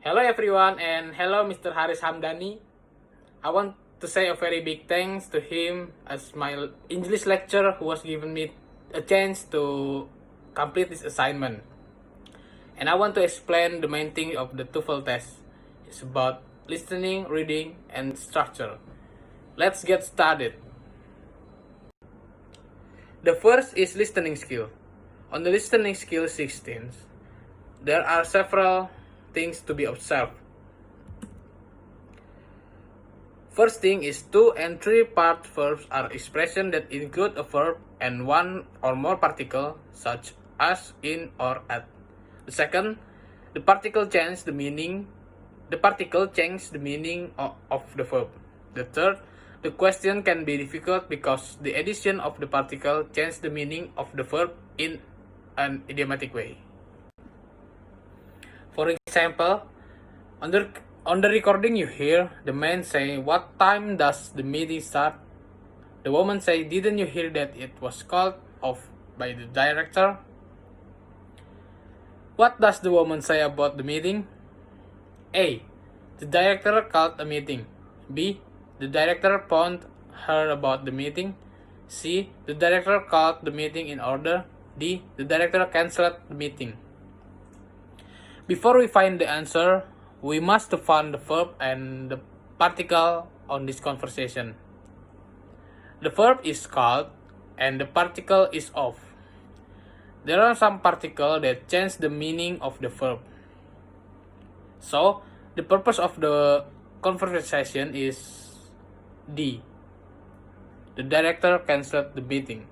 Hello everyone and hello Mr. Haris Hamdani. I want to say a very big thanks to him as my English lecturer who has given me a chance to complete this assignment. And I want to explain the main thing of the TOEFL test. It's about listening, reading, and structure. Let's get started. The first is listening skill. On the listening skill 16, there are several things to be observed. First thing is 2 and 3 part verbs are expressions that include a verb and one or more particle, such as in or at. The second, the particle changes the meaning. The particle changes the meaning of the verb. The third, the question can be difficult because the addition of the particle changes the meaning of the verb in an idiomatic way. For example, on the recording you hear the man say, "What time does the meeting start?" The woman say, "Didn't you hear that it was called off by the director?" What does the woman say about the meeting? A. The director called a meeting. B. The director phoned her about the meeting. C. The director called the meeting in order. D. The director cancelled the meeting. Before we find the answer, we must find the verb and the particle on this conversation. The verb is called and the particle is of. There are some particles that change the meaning of the verb. So, the purpose of the conversation is D. The director cancelled the meeting.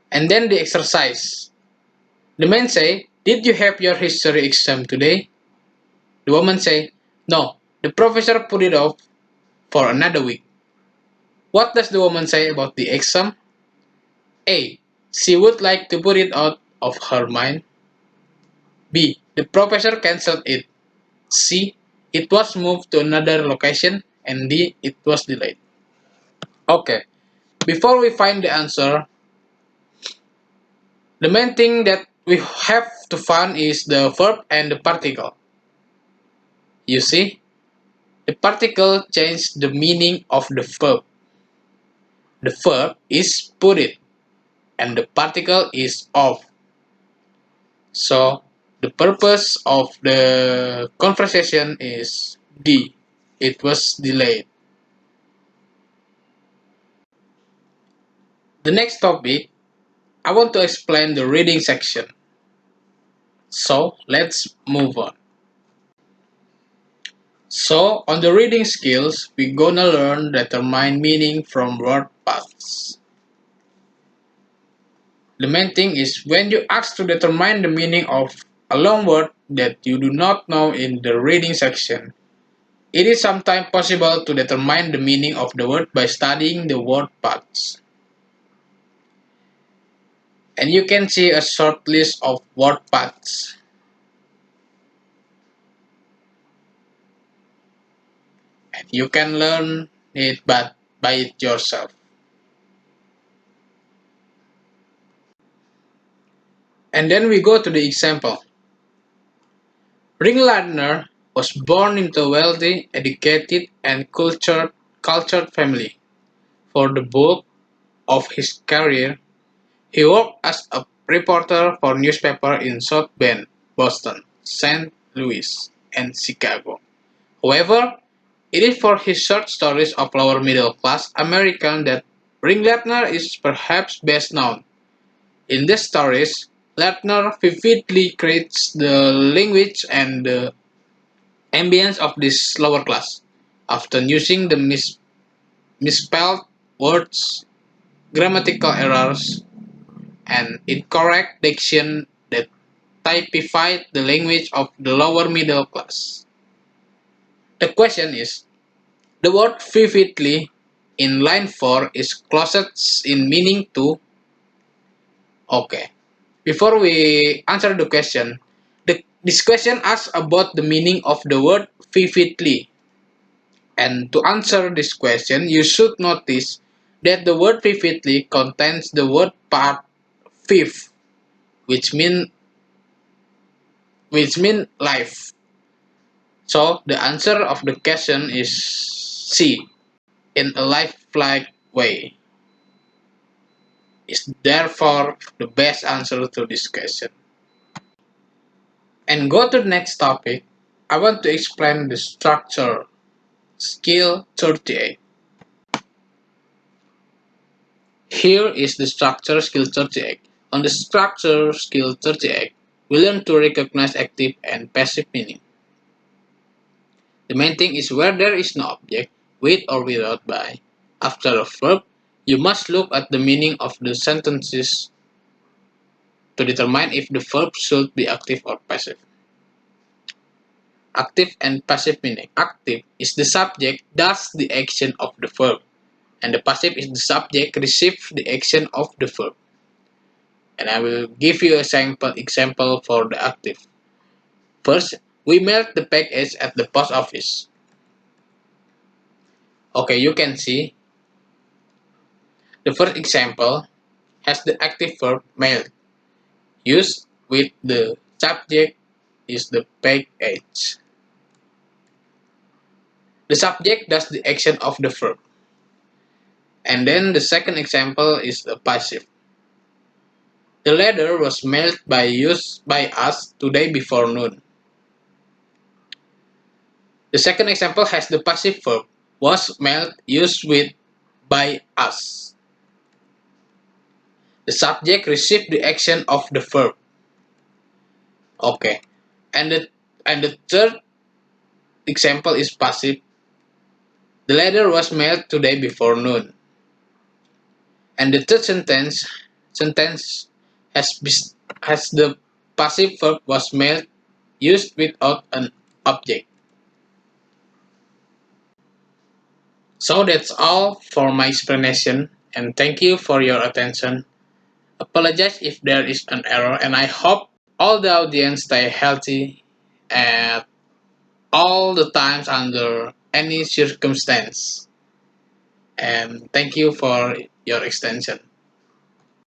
And then the exercise. The man say, "Did you have your history exam today?" The woman say, "No, the professor put it off for another week." What does the woman say about the exam? A. She would like to put it out of her mind. B. The professor cancelled it. C. It was moved to another location. And D. It was delayed. Okay, before we find the answer, the main thing that we have to find is the verb and the particle. You see, the particle changed the meaning of the verb. The verb is put it, and the particle is of. So, the purpose of the conversation is D. It was delayed. The next topic, I want to explain the reading section. So, let's move on. So, on the reading skills, we're gonna learn determine meaning from word paths. The main thing is when you ask to determine the meaning of a long word that you do not know in the reading section, it is sometimes possible to determine the meaning of the word by studying the word paths. And you can see a short list of word paths. And you can learn it by it yourself. And then we go to the example. Ringladner was born into a wealthy, educated, and cultured family. For the bulk of his career, he worked as a reporter for newspapers in South Bend, Boston, St. Louis, and Chicago. However, it is for his short stories of lower middle class American that Ringladner is perhaps best known. In these stories, Ladner vividly creates the language and the ambience of this lower class, often using the misspelled words, grammatical errors, and incorrect diction that typified the language of the lower middle class. The question is, the word vividly in line 4 is closest in meaning to. Okay, before we answer the question, this question asks about the meaning of the word vividly. And to answer this question, you should notice that the word vividly contains the word part viv. which mean life. So the answer of the question is C. In a lifelike way is therefore the best answer to this question. And go to the next topic. I want to explain the structure skill 38. Here is the structure skill 38. On the structure skill 38, we learn to recognize active and passive meaning. The main thing is where there is no object, with or without by, after a verb, you must look at the meaning of the sentences to determine if the verb should be active or passive. Active and passive meaning. Active is the subject does the action of the verb, and the passive is the subject receives the action of the verb. And I will give you a sample example for the active. First, we mailed the package at the post office. Okay, you can see the first example has the active verb mailed, used with the subject is the package. The subject does the action of the verb. And then the second example is the passive. The letter was mailed by us today before noon. The second example has the passive verb was mailed used with by us. The subject received the action of the verb. Okay. And the third example is passive. The letter was mailed today before noon. And the third sentence has the passive verb was mailed used without an object. So that's all for my explanation, and thank you for your attention. Apologize if there is an error, and I hope all the audience stay healthy at all the times under any circumstance. And thank you for your extension.